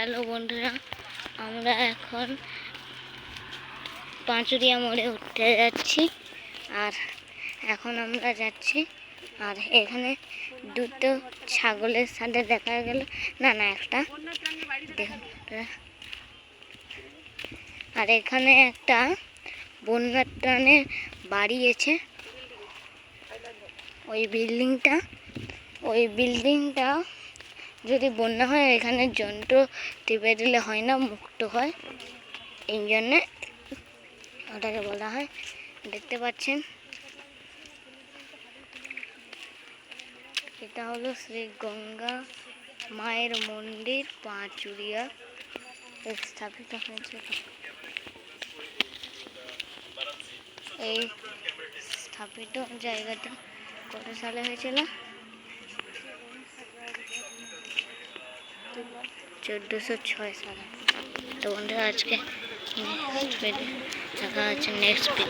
Hello বন্ধুরা, আমরা এখন পাঁচুরিয়া মোড়ে উঠতে যাচ্ছি। আর এখন আমরা যাচ্ছি, আর এখানে দুটো ছাগলের সাথে দেখা গেল, না একটা দেখুন। আর এখানে একটা বন্যার টানের বাড়ি আছে। ওই বিল্ডিংটা যদি বন্যা হয় এখানে যন্ত্র টিপে দিলে হয় না, মুক্ত হয়, এই জন্যে ওটাকে বলা হয়। দেখতে পাচ্ছেন এটা হলো শ্রী গঙ্গা মায়ের মন্দির, পাঁচুরিয়া স্থাপিত হয়েছিল। এই স্থাপিত জায়গাটা কত সালে হয়েছিল? 1406 সালে। তো বন্ধুরা, আজকে দেখা হচ্ছে নেক্সট ভিডিও।